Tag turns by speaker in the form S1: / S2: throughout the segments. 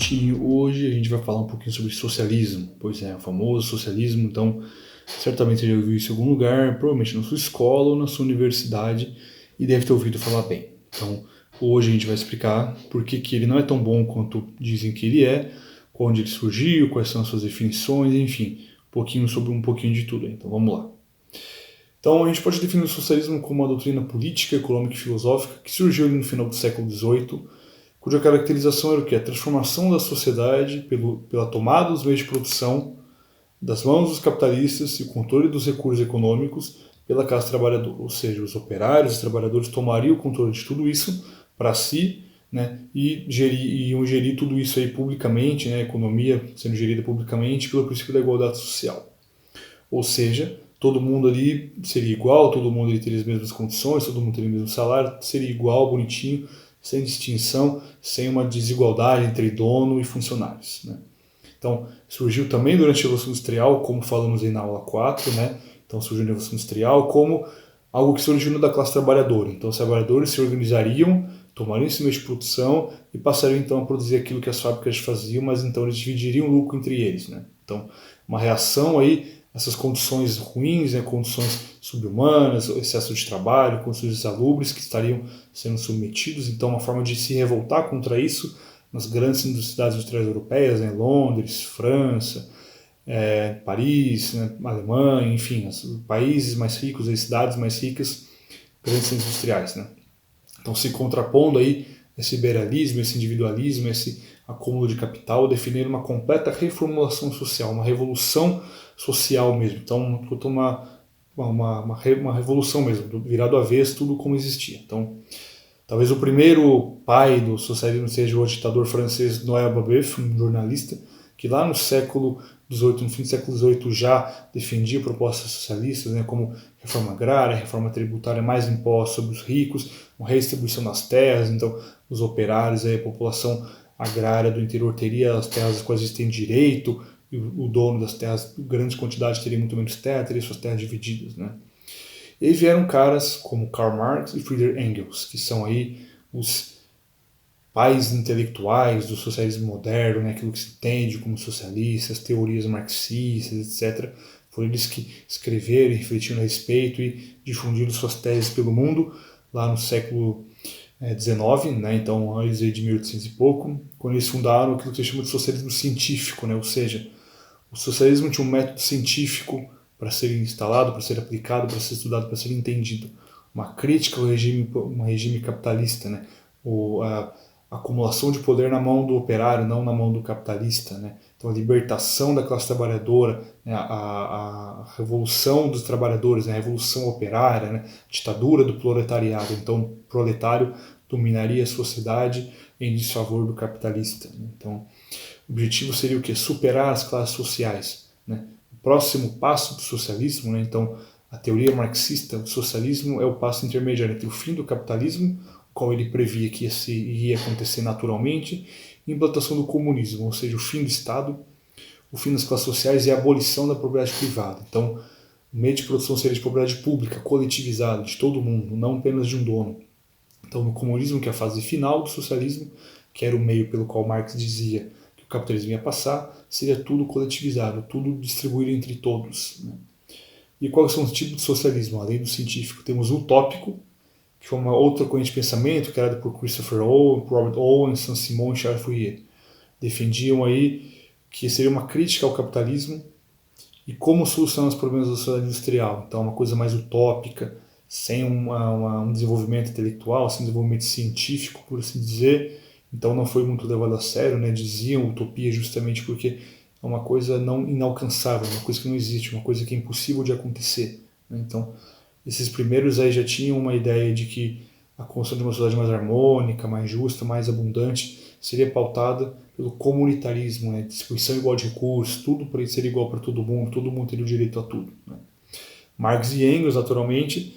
S1: noite e hoje a gente vai falar um pouquinho sobre socialismo. Pois é, o famoso socialismo, então certamente você já ouviu isso em algum lugar, provavelmente na sua escola ou na sua universidade e deve ter ouvido falar bem. Então hoje a gente vai explicar por que ele não é tão bom quanto dizem que ele é, onde ele surgiu, quais são as suas definições, enfim, um pouquinho de tudo. Então vamos lá. Então a gente pode definir o socialismo como uma doutrina política, econômica e filosófica que surgiu no final do século XVIII, cuja caracterização era o quê? A transformação da sociedade pela tomada dos meios de produção das mãos dos capitalistas e o controle dos recursos econômicos pela classe trabalhadora. Ou seja, os operários, os trabalhadores tomariam o controle de tudo isso para si, né, e iam gerir tudo isso aí publicamente, né, a economia sendo gerida publicamente pelo princípio da igualdade social. Ou seja, todo mundo ali seria igual, todo mundo ali teria as mesmas condições, todo mundo teria o mesmo salário, seria igual, bonitinho, sem distinção, sem uma desigualdade entre dono e funcionários, né? Então, surgiu também durante a Revolução Industrial, como falamos aí na aula 4, né? Então, surgiu a Revolução Industrial como algo que surgiu da classe trabalhadora. Então, os trabalhadores se organizariam, tomariam esse meio de produção e passariam então a produzir aquilo que as fábricas faziam, mas então eles dividiriam o lucro entre eles, né? Então, uma reação aí essas condições ruins, né, condições subhumanas, excesso de trabalho, condições insalubres que estariam sendo submetidos. Então, uma forma de se revoltar contra isso nas grandes cidades industriais europeias, né, Londres, França, Paris, né, Alemanha, enfim, os países mais ricos, as cidades mais ricas, grandes centros industriais, né? Então, se contrapondo aí esse liberalismo, esse individualismo, esse acúmulo de capital, definindo uma completa reformulação social, uma revolução social mesmo. Então, uma revolução mesmo, virado do avesso, tudo como existia. Então, talvez o primeiro pai do socialismo seja o ditador francês Noël Babeuf, um jornalista, que lá no século XVIII, no fim do século XVIII, já defendia propostas socialistas, né, como reforma agrária, reforma tributária, mais impostos sobre os ricos, uma redistribuição das terras, então os operários, a população agrária do interior teria as terras às quais eles têm direito, e o dono das terras, grandes quantidades, teria muito menos terra, teria suas terras divididas, né? E aí vieram caras como Karl Marx e Friedrich Engels, que são aí os pais intelectuais do socialismo moderno, né, aquilo que se entende como socialistas, teorias marxistas, etc. Foram eles que escreveram e refletiram a respeito e difundiram suas teses pelo mundo lá no século XIX, né, então antes de 1800 e pouco, quando eles fundaram aquilo que se chama de socialismo científico, né, ou seja, o socialismo tinha um método científico para ser instalado, para ser aplicado, para ser estudado, para ser entendido. Uma crítica ao regime capitalista, né? A acumulação de poder na mão do operário, não na mão do capitalista, né? Então a libertação da classe trabalhadora, né? A revolução dos trabalhadores, né? A revolução operária, né? A ditadura do proletariado. Então o proletário dominaria a sociedade em desfavor do capitalista, né? Então o objetivo seria o quê? Superar as classes sociais, né? O próximo passo do socialismo, né? Então, a teoria marxista, o socialismo é o passo intermediário entre o fim do capitalismo, qual ele previa que iria acontecer naturalmente, e a implantação do comunismo, ou seja, o fim do Estado, o fim das classes sociais e a abolição da propriedade privada. Então, o meio de produção seria de propriedade pública, coletivizada, de todo mundo, não apenas de um dono. Então, no comunismo, que é a fase final do socialismo, que era o meio pelo qual Marx dizia que o capitalismo ia passar, seria tudo coletivizado, tudo distribuído entre todos, né? E quais são os tipos de socialismo? Além do científico, temos o utópico, que foi uma outra corrente de pensamento criada por Christopher Owen, Robert Owen, Saint-Simon e Charles Fourier. Defendiam aí que seria uma crítica ao capitalismo e como solucionar os problemas da sociedade industrial. Então, uma coisa mais utópica, sem um desenvolvimento intelectual, sem desenvolvimento científico, por assim dizer. Então, não foi muito levado a sério, né? Diziam utopia justamente porque é uma coisa não inalcançável, uma coisa que não existe, uma coisa que é impossível de acontecer, né? Então, esses primeiros aí já tinham uma ideia de que a construção de uma sociedade mais harmônica, mais justa, mais abundante, seria pautada pelo comunitarismo, né? Distribuição igual de recursos, tudo para ser igual para todo mundo teria o direito a tudo, né? Marx e Engels, naturalmente,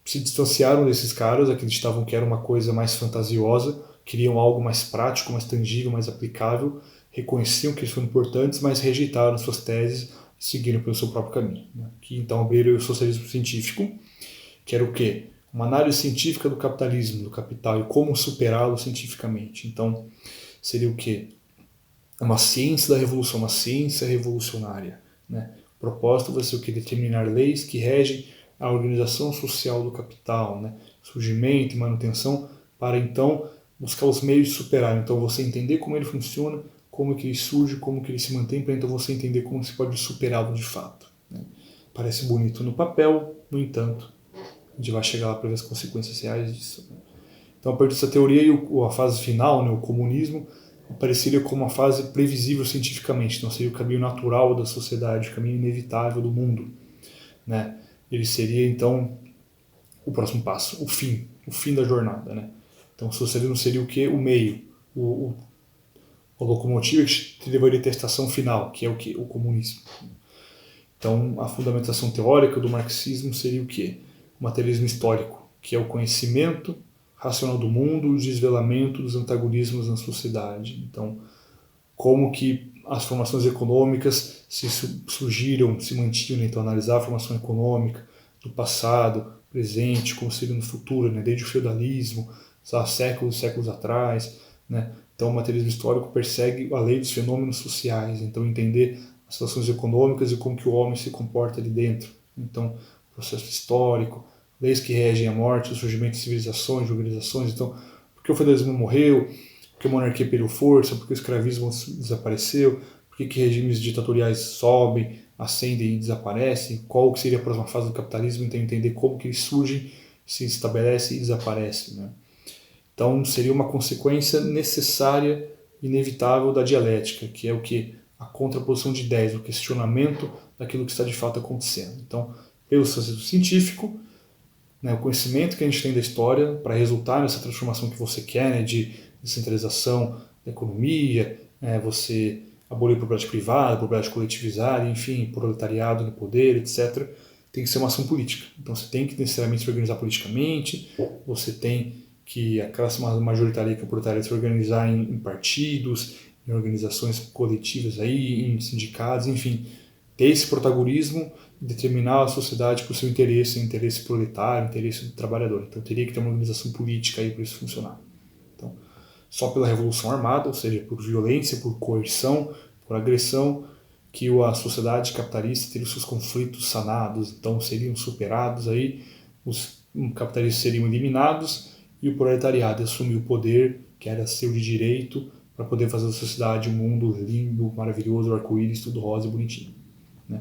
S1: se distanciaram desses caras, acreditavam que era uma coisa mais fantasiosa, queriam algo mais prático, mais tangível, mais aplicável, reconheciam que eles foram importantes, mas rejeitaram suas teses e seguiram pelo seu próprio caminho, né? Que então abriram o socialismo científico, que era o quê? Uma análise científica do capitalismo, do capital e como superá-lo cientificamente. Então, seria o quê? é uma ciência da revolução, uma ciência revolucionária, né? O propósito vai ser o que? Determinar leis que regem a organização social do capital, né? Surgimento e manutenção, para então buscar os meios de superar. Então você entender como ele funciona, como que ele surge, como que ele se mantém, para então você entender como se pode superá-lo de fato, né? Parece bonito no papel, no entanto, a gente vai chegar lá para ver as consequências reais disso, né? Então, a partir dessa teoria, a fase final, né, o comunismo, apareceria como uma fase previsível cientificamente. Então, seria o caminho natural da sociedade, o caminho inevitável do mundo, né? Ele seria, então, o próximo passo, o fim da jornada, né? Então, o socialismo seria o quê? O meio, a locomotiva que levaria até a estação final, que é o quê? O comunismo. Então, a fundamentação teórica do marxismo seria o quê? O materialismo histórico, que é o conhecimento racional do mundo e o desvelamento dos antagonismos na sociedade. Então, como que as formações econômicas surgiram, se mantinham, né? Então, analisar a formação econômica do passado, presente, como seria no futuro, né? Desde o feudalismo, séculos e séculos atrás, né? Então, o materialismo histórico persegue a lei dos fenômenos sociais, então entender as situações econômicas e como que o homem se comporta ali dentro. Então, processo histórico, leis que regem a morte, o surgimento de civilizações, de organizações. Então, por que o feudalismo morreu? Por que a monarquia perdeu força? Por que o escravismo desapareceu? Por que regimes ditatoriais sobem, ascendem e desaparecem? Qual que seria a próxima fase do capitalismo? Então, entender como que eles surgem, se estabelecem e desaparecem, né? Então, seria uma consequência necessária, inevitável da dialética, que é o que? A contraposição de ideias, o questionamento daquilo que está de fato acontecendo. Então, pelo socialismo científico, né, o conhecimento que a gente tem da história para resultar nessa transformação que você quer, né, de descentralização da economia, você abolir a propriedade privada, a propriedade coletivizada, enfim, proletariado no poder, etc., tem que ser uma ação política. Então você tem que necessariamente se organizar politicamente, você tem que a classe majoritária que é proletária se organizar em partidos, em organizações coletivas, aí, em sindicatos, enfim, ter esse protagonismo, determinar a sociedade por seu interesse, o interesse proletário, o interesse do trabalhador. Então teria que ter uma organização política aí para isso funcionar. Então, só pela revolução armada, ou seja, por violência, por coerção, por agressão, que a sociedade capitalista teria os seus conflitos sanados, então seriam superados aí, os capitalistas seriam eliminados e o proletariado assumiu o poder, que era seu de direito, para poder fazer da sociedade um mundo lindo, maravilhoso, arco-íris, tudo rosa e bonitinho, né?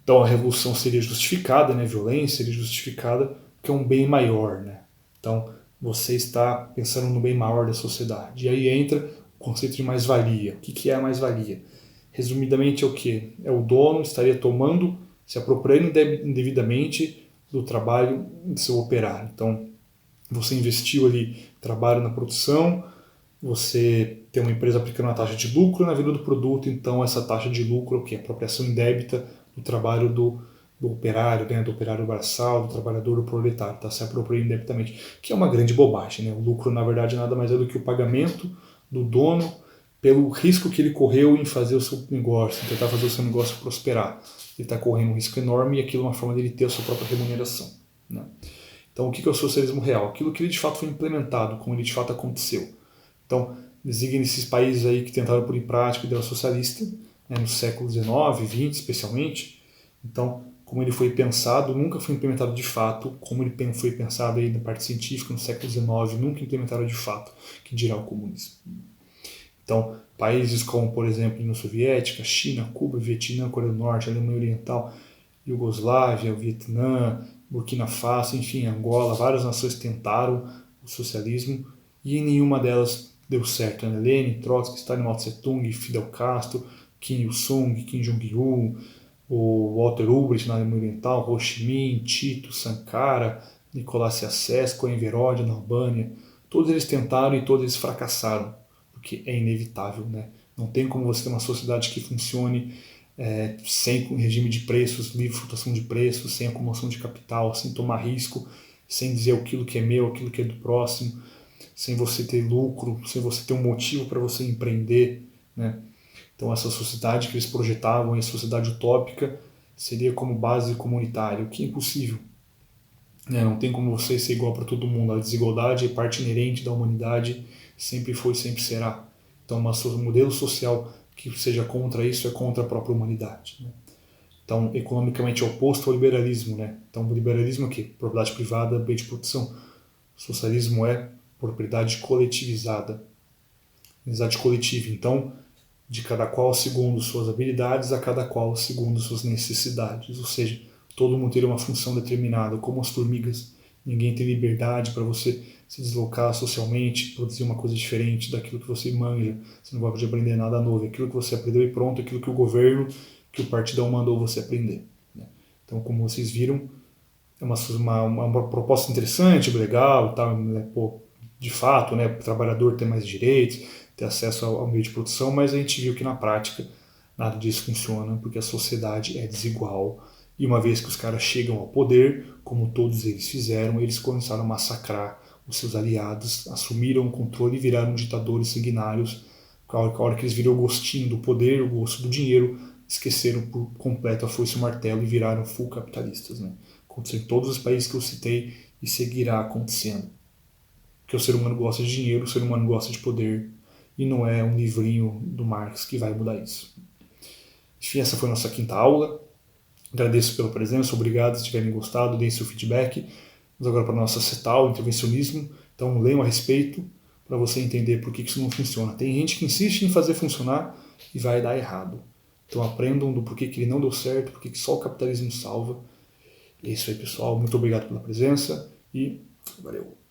S1: Então a revolução seria justificada, né? A violência seria justificada porque é um bem maior, né? Então você está pensando no bem maior da sociedade. E aí entra o conceito de mais-valia. O que é a mais-valia? Resumidamente é o que? É o dono estaria tomando, se apropriando indevidamente do trabalho de seu operário. Então você investiu ali trabalho na produção, você tem uma empresa aplicando uma taxa de lucro na venda do produto, então essa taxa de lucro é o que? Apropriação indébita do trabalho do operário, né? Do operário braçal, do trabalhador, do proletário, está se apropriando indebitamente, que é uma grande bobagem, né? O lucro, na verdade, nada mais é do que o pagamento do dono pelo risco que ele correu em fazer o seu negócio, em tentar fazer o seu negócio prosperar. Ele está correndo um risco enorme e aquilo é uma forma dele ter a sua própria remuneração, né? Então, o que é o socialismo real? Aquilo que ele de fato foi implementado, como ele de fato aconteceu. Então, designa esses países aí que tentaram pôr em prática o ideal socialista, né, no século XIX, XX especialmente. Então, como ele foi pensado, nunca foi implementado de fato, como ele foi pensado aí na parte científica no século XIX, nunca implementaram de fato, que dirá o comunismo. Então, países como, por exemplo, a União Soviética, China, Cuba, Vietnã, Coreia do Norte, Alemanha Oriental, Iugoslávia, Vietnã, Burkina Faso, enfim, Angola, várias nações tentaram o socialismo e em nenhuma delas deu certo, né? Lenin, Trotsky, Stalin, Mao Tse-tung, Fidel Castro, Kim Il-sung, Kim Jong-un, o Walter Ulbricht na Alemanha Oriental, Ho Chi Minh, Tito, Sankara, Nicolás Ceausescu, Enver-Hoxha na Albânia, todos eles tentaram e todos eles fracassaram, porque é inevitável, né? Não tem como você ter uma sociedade que funcione sem regime de preços, livre flutuação de preços, sem acumulação de capital, sem tomar risco, sem dizer aquilo que é meu, aquilo que é do próximo, sem você ter lucro, sem você ter um motivo para você empreender, né? Então essa sociedade que eles projetavam, a sociedade utópica, seria como base comunitária, o que é impossível, né? Não tem como você ser igual para todo mundo, a desigualdade é parte inerente da humanidade, sempre foi e sempre será. Então, um modelo social que seja contra isso é contra a própria humanidade. Né? Então, economicamente é oposto ao liberalismo. Né? Então, o liberalismo é o quê? Propriedade privada, bem de produção. O socialismo é propriedade coletivizada, amizade coletiva. Então, de cada qual segundo suas habilidades, a cada qual segundo suas necessidades. Ou seja, todo mundo tem uma função determinada, como as formigas. Ninguém tem liberdade para você se deslocar socialmente, produzir uma coisa diferente daquilo que você manja. Você não vai poder aprender nada novo. Aquilo que você aprendeu e pronto, aquilo que o governo, que o partidão mandou você aprender. Né? Então, como vocês viram, é uma proposta interessante, legal, tá, né, pô, de fato, né, o trabalhador ter mais direitos, ter acesso ao meio de produção, mas a gente viu que na prática nada disso funciona, porque a sociedade é desigual. E uma vez que os caras chegam ao poder, como todos eles fizeram, eles começaram a massacrar os seus aliados, assumiram o controle e viraram ditadores sanguinários. A hora que eles viram o gostinho do poder, o gosto do dinheiro, esqueceram por completo a foice e o martelo e viraram full capitalistas. Né? Aconteceu em todos os países que eu citei e seguirá acontecendo. Porque o ser humano gosta de dinheiro, o ser humano gosta de poder, e não é um livrinho do Marx que vai mudar isso. Enfim, essa foi a nossa quinta aula. Agradeço pela presença, obrigado se tiverem gostado, deem seu feedback. Vamos agora para a nossa CETAL, intervencionismo. Então leiam a respeito para você entender por que isso não funciona. Tem gente que insiste em fazer funcionar e vai dar errado. Então aprendam do porquê que ele não deu certo, porquê que só o capitalismo salva. E é isso aí, pessoal. Muito obrigado pela presença e valeu.